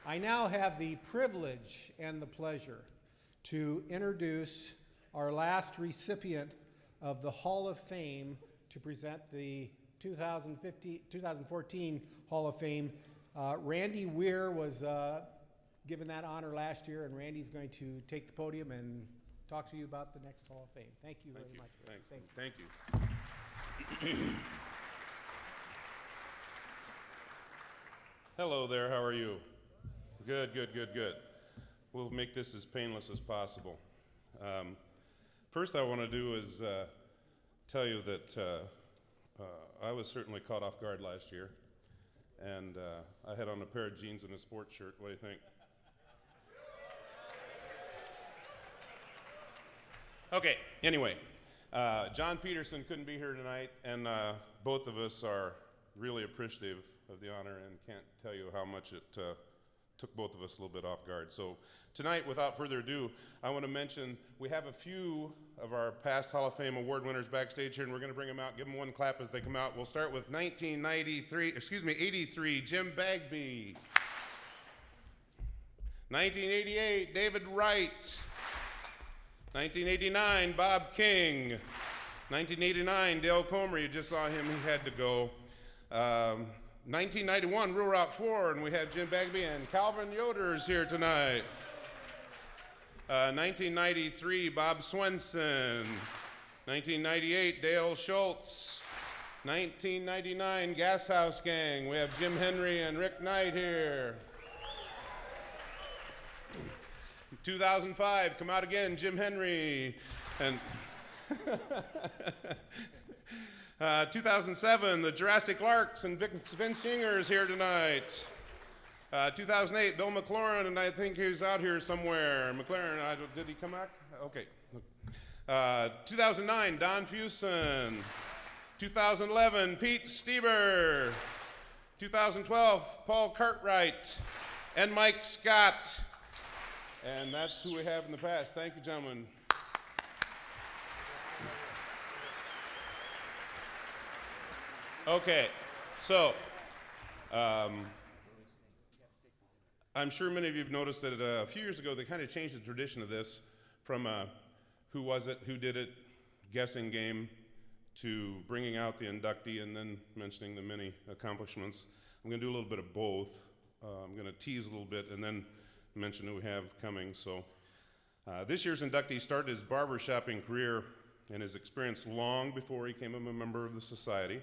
I now have the privilege and the pleasure to introduce our last recipient of the Hall of Fame to present the 2014 Hall of Fame. Randy Weir was given that honor last year, and Randy's going to take the podium and talk to you about the next Hall of Fame. Thank you very much. Thank you. Hello there, how are you? Good. We'll make this as painless as possible. First I want to do is tell you that I was certainly caught off guard last year, and I had on a pair of jeans and a sports shirt. What do you think? Okay, anyway, John Peterson couldn't be here tonight, and both of us are really appreciative of the honor and can't tell you how much it took both of us a little bit off guard. So tonight, without further ado, I want to mention we have a few of our past Hall of Fame award winners backstage here, and we're going to bring them out. Give them one clap as they come out. We'll start with 83, Jim Bagby. 1988, David Wright. 1989, Bob King. 1989, Dale Comer, you just saw him, he had to go. 1991, Rural Route 4, and we have Jim Bagby and Calvin Yoder's here tonight. 1993, Bob Swenson. 1998, Dale Schultz. 1999, Gas House Gang, we have Jim Henry and Rick Knight here. 2005, come out again, Jim Henry. And 2007, the Jurassic Larks and Vince Yinger is here tonight. 2008, Bill McLaurin, and I think he's out here somewhere. McLaurin, did he come out? Okay. 2009, Don Fusen. 2011, Pete Stieber. 2012, Paul Cartwright and Mike Scott. And that's who we have in the past. Thank you, gentlemen. Okay, so I'm sure many of you have noticed that a few years ago they kind of changed the tradition of this from who was it, who did it, guessing game, to bringing out the inductee and then mentioning the many accomplishments. I'm going to do a little bit of both. I'm going to tease a little bit and then mention who we have coming. So this year's inductee started his barbershopping career and his experience long before he became a member of the society.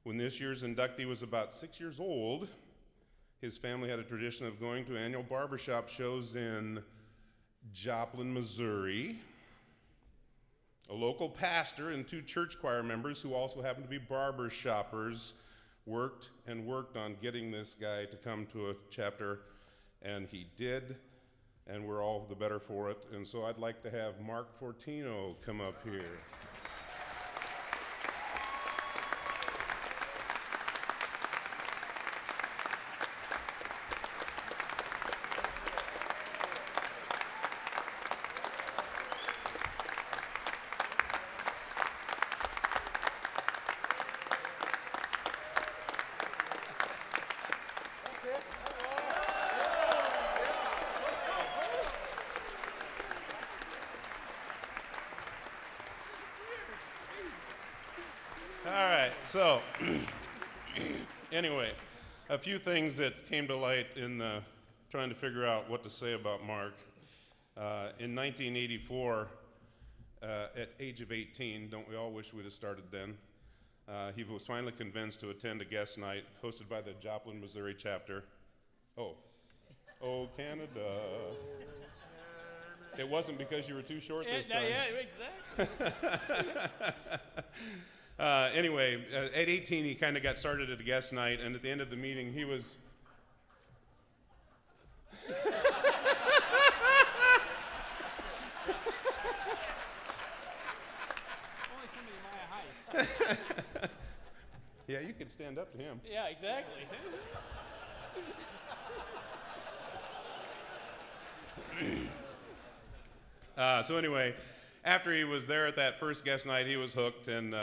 When this year's inductee was about 6 years old, his family had a tradition of going to annual barbershop shows in Joplin, Missouri. A local pastor and 2 church choir members who also happened to be barbershoppers worked on getting this guy to come to a chapter, and he did, and we're all the better for it. And so I'd like to have Mark Fortino come up here. So, anyway, a few things that came to light in trying to figure out what to say about Mark. In 1984, at age of 18, don't we all wish we'd have started then? He was finally convinced to attend a guest night hosted by the Joplin, Missouri chapter. Oh, Canada. It wasn't because you were too short this time. Yeah, exactly. Anyway, at 18, he kind of got started at a guest night, and at the end of the meeting, he was... Only somebody my height. Yeah, you could stand up to him. Yeah, exactly. So anyway, after he was there at that first guest night, he was hooked, and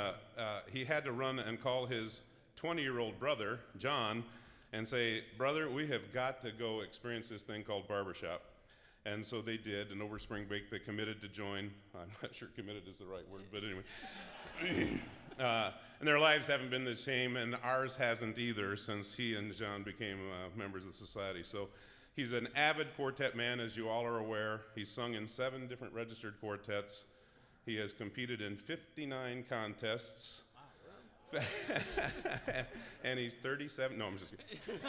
he had to run and call his 20-year-old brother, John, and say, brother, we have got to go experience this thing called barbershop. And so they did, and over spring break they committed to join. I'm not sure committed is the right word, but anyway. And their lives haven't been the same, and ours hasn't either since he and John became members of the society. So he's an avid quartet man, as you all are aware. He's sung in 7 different registered quartets. He has competed in 59 contests. And he's 37. No, I'm just kidding.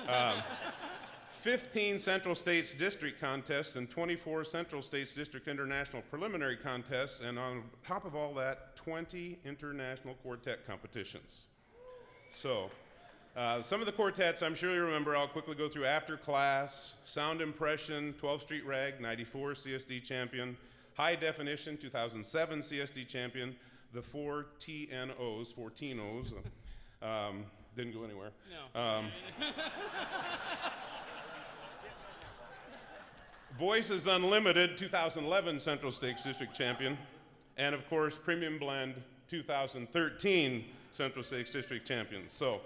15 Central States District contests and 24 Central States District International Preliminary contests, and on top of all that, 20 international quartet competitions. So, some of the quartets I'm sure you remember. I'll quickly go through: After Class, Sound Impression, 12th Street Rag, 94 CSD champion, High Definition, 2007 CSD champion, the 4 TNOs, Fortinos, didn't go anywhere. No. Voices Unlimited, 2011 Central States District champion, and of course, Premium Blend, 2013 Central States District champion. So,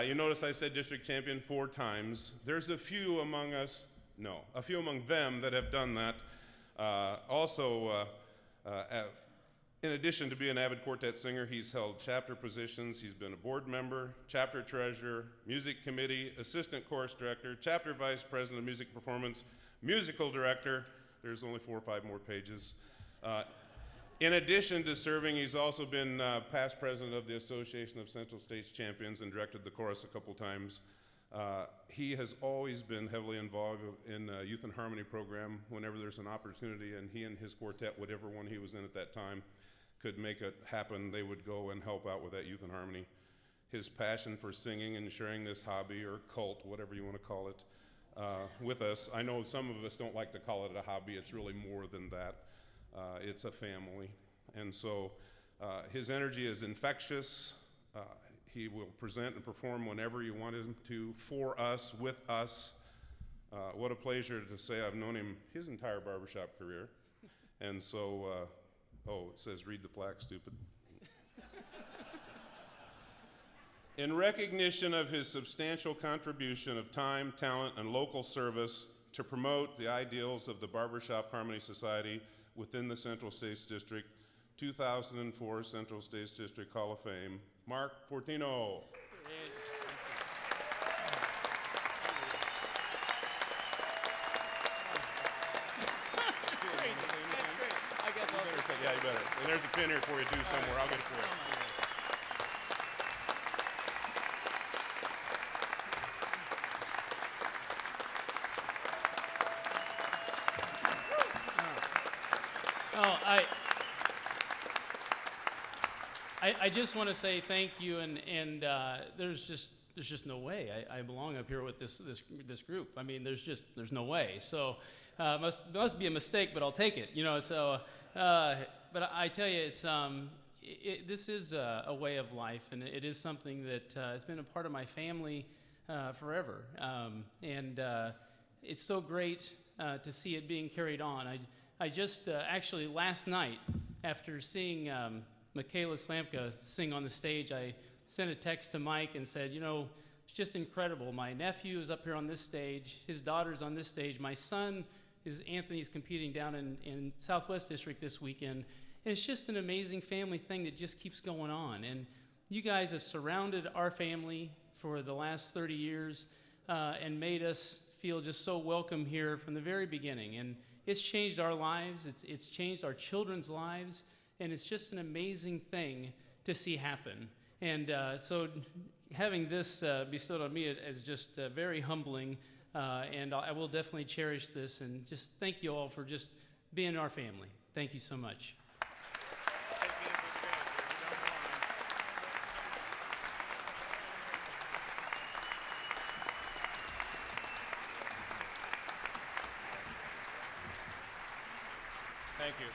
you notice I said district champion 4 times. There's a few among them that have done that. In addition to being an avid quartet singer, he's held chapter positions. He's been a board member, chapter treasurer, music committee, assistant chorus director, chapter vice president of music performance, musical director. There's only 4 or 5 more pages. In addition to serving, he's also been past president of the Association of Central States Champions and directed the chorus a couple times. He has always been heavily involved in Youth in Harmony program whenever there's an opportunity, and he and his quartet, whatever one he was in at that time, could make it happen. They would go and help out with that Youth in Harmony. His passion for singing and sharing this hobby or cult, whatever you want to call it, with us. I know some of us don't like to call it a hobby. It's really more than that. It's a family. And so his energy is infectious. He will present and perform whenever you want him to, for us, with us. What a pleasure to say I've known him his entire barbershop career. And so, it says read the plaque, stupid. In recognition of his substantial contribution of time, talent, and local service to promote the ideals of the Barbershop Harmony Society within the Central States District, 2004 Central States District Hall of Fame, Mark Fortino. Yeah, you better. And there's a pin here for you too somewhere. I'll get it for you. I just want to say thank you, and there's just no way I belong up here with this group. I mean, there's no way. So must be a mistake, but I'll take it. So but I tell you, this is a way of life, and it is something that has been a part of my family forever, and it's so great to see it being carried on. I just actually last night, after seeing Michaela Slamka sing on the stage, I sent a text to Mike and said, it's just incredible. My nephew is up here on this stage. His daughter's on this stage. My son Anthony's competing down in Southwest District this weekend. And it's just an amazing family thing that just keeps going on. And you guys have surrounded our family for the last 30 years and made us feel just so welcome here from the very beginning. And it's changed our lives. It's changed our children's lives. And it's just an amazing thing to see happen. And so having this bestowed on me is just very humbling. And I will definitely cherish this. And just thank you all for just being our family. Thank you so much. Thank you.